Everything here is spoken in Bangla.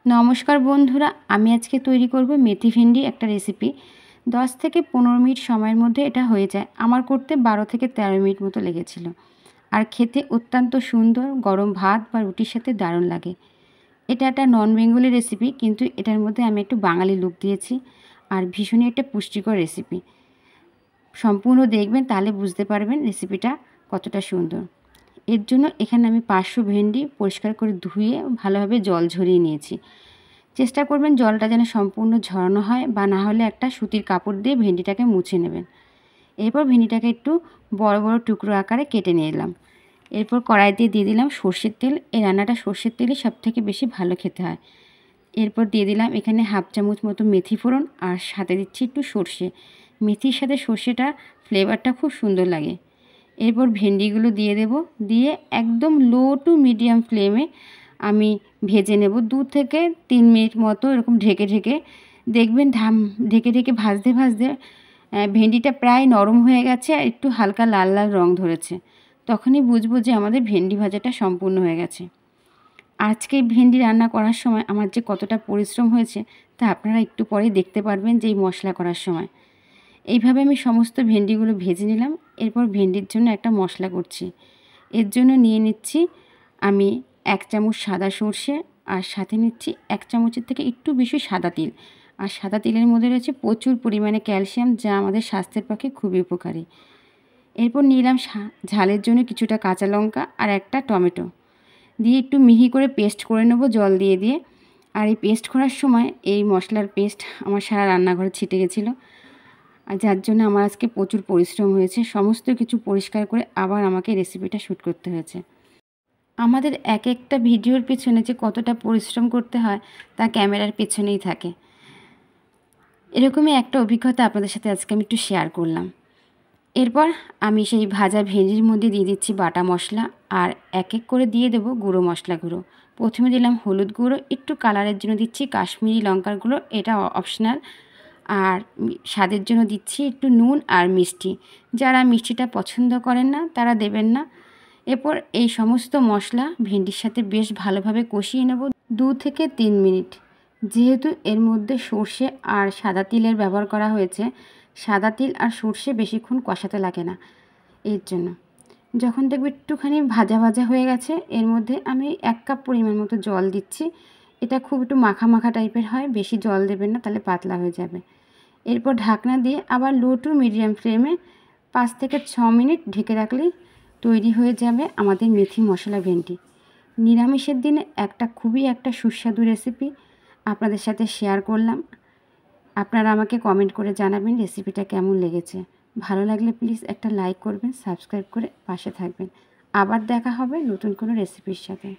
নমস্কার বন্ধুরা, আমি আজকে তৈরি করব মেথি ভেন্ডি একটা রেসিপি। 10 থেকে 15 মিনিট সময়ের মধ্যে এটা হয়ে যায়। আমার করতে 12 থেকে 13 মিনিট মতো লেগেছিল। আর খেতে অত্যন্ত সুন্দর, গরম ভাত বা রুটির সাথে দারুণ লাগে। এটা একটা নন বেঙ্গলি রেসিপি, কিন্তু এটার মধ্যে আমি একটু বাঙালি লুক দিয়েছি। আর ভীষণই একটা পুষ্টিকর রেসিপি। সম্পূর্ণ দেখবেন, তাহলে বুঝতে পারবেন রেসিপিটা কতটা সুন্দর। এর জন্য এখানে আমি 500 ভেন্ডি পরিষ্কার করে ধুয়ে ভালোভাবে জল ঝরিয়ে নিয়েছি। চেষ্টা করবেন জলটা যেন সম্পূর্ণ ঝরানো হয়, বা না হলে একটা সুতির কাপড় দিয়ে ভেন্ডিটাকে মুছে নেবেন। এরপর ভেন্ডিটাকে একটু বড় বড় টুকরো আকারে কেটে নিলাম। এরপর কড়াইতে দিয়ে দিলাম সর্ষের তেল। এই রান্নাটা সর্ষের তেলই সবথেকে বেশি ভালো খেতে হয়। এরপর দিয়ে দিলাম এখানে হাফ চামচ মতো মেথি ফোড়ন, আর সাথে দিচ্ছি একটু সর্ষে। মেথির সাথে সর্ষেটা ফ্লেভারটা খুব সুন্দর লাগে। এরপর ভেন্ডিগুলো দিয়ে দেব, দিয়ে একদম লো টু মিডিয়াম ফ্লেমে আমি ভেজে নেব 2 থেকে 3 মিনিট মতো, এরকম ঢেকে ঢেকে। দেখবেন ঢেকে ঢেকে ভাজতে ভাজতে ভেন্ডিটা প্রায় নরম হয়ে গেছে আর একটু হালকা লাল লাল রং ধরেছে। তখনই বুঝবো যে আমাদের ভেন্ডি ভাজাটা সম্পূর্ণ হয়ে গেছে। আজকে ভেন্ডি রান্না করার সময় আমার যে কতটা পরিশ্রম হয়েছে তা আপনারা একটু পরেই দেখতে পারবেন যে এই মশলা করার সময়। এইভাবে আমি সমস্ত ভেন্ডিগুলো ভেজে নিলাম। এরপর ভেন্ডির জন্য একটা মশলা করছি। এর জন্য নিয়ে নিচ্ছি আমি 1 চামচ সাদা সর্ষে, আর সাথে নিচ্ছি 1 চামচের থেকে একটু বেশি সাদা তিল। আর সাদা তিলের মধ্যে রয়েছে প্রচুর পরিমাণে ক্যালসিয়াম, যা আমাদের স্বাস্থ্যের পক্ষে খুবই উপকারী। এরপর নিলাম ঝালের জন্য কিছুটা কাঁচা লঙ্কা আর একটা টমেটো, দিয়ে একটু মিহি করে পেস্ট করে নেব জল দিয়ে দিয়ে। আর এই পেস্ট করার সময় এই মশলার পেস্ট আমার সারা রান্নাঘরে ছিটে গেছিলো, আর যার জন্য আমার আজকে প্রচুর পরিশ্রম হয়েছে। সমস্ত কিছু পরিষ্কার করে আবার আমাকে রেসিপিটা শ্যুট করতে হয়েছে। আমাদের এক একটা ভিডিওর পেছনে যে কতটা পরিশ্রম করতে হয় তা ক্যামেরার পেছনেই থাকে। এরকমই একটা অভিজ্ঞতা আপনাদের সাথে আজকে আমি একটু শেয়ার করলাম। এরপর আমি সেই ভাজা ভেন্ডির মধ্যে দিয়ে দিচ্ছি বাটা মশলা, আর এক এক করে দিয়ে দেবো গুঁড়ো মশলা গুঁড়ো। প্রথমে দিলাম হলুদ গুঁড়ো, একটু কালারের জন্য দিচ্ছি কাশ্মীরি লঙ্কার গুঁড়ো, এটা অপশনাল। আর স্বাদের জন্য দিচ্ছি একটু নুন আর মিষ্টি। যারা মিষ্টিটা পছন্দ করেন না তারা দেবেন না। এরপর এই সমস্ত মশলা ভেন্ডির সাথে বেশ ভালোভাবে কষিয়ে নেব 2 থেকে 3 মিনিট। যেহেতু এর মধ্যে সর্ষে আর সাদা তিলের ব্যবহার করা হয়েছে, সাদা তিল আর সর্ষে বেশিক্ষণ কষাতে লাগে না। এর জন্য যখন দেখবে একটুখানি ভাজা ভাজা হয়ে গেছে, এর মধ্যে আমি 1 কাপ পরিমাণ মতো জল দিচ্ছি। এটা খুব একটু মাখা মাখা টাইপের হয়, বেশি জল দেবেন না, তাহলে পাতলা হয়ে যাবে। এরপর ঢাকনা দিয়ে আবার লো টু মিডিয়াম ফ্লেমে 5 থেকে 6 মিনিট ঢেকে রাখলেই তৈরি হয়ে যাবে আমাদের মেথি মশলা ভেন্ডি। নিরামিষের দিনে খুবই একটা সুস্বাদু রেসিপি আপনাদের সাথে শেয়ার করলাম। আপনারা আমাকে কমেন্ট করে জানাবেন রেসিপিটা কেমন লেগেছে। ভালো লাগলে প্লিজ একটা লাইক করবেন, সাবস্ক্রাইব করে পাশে থাকবেন। আবার দেখা হবে নতুন কোনো রেসিপির সাথে।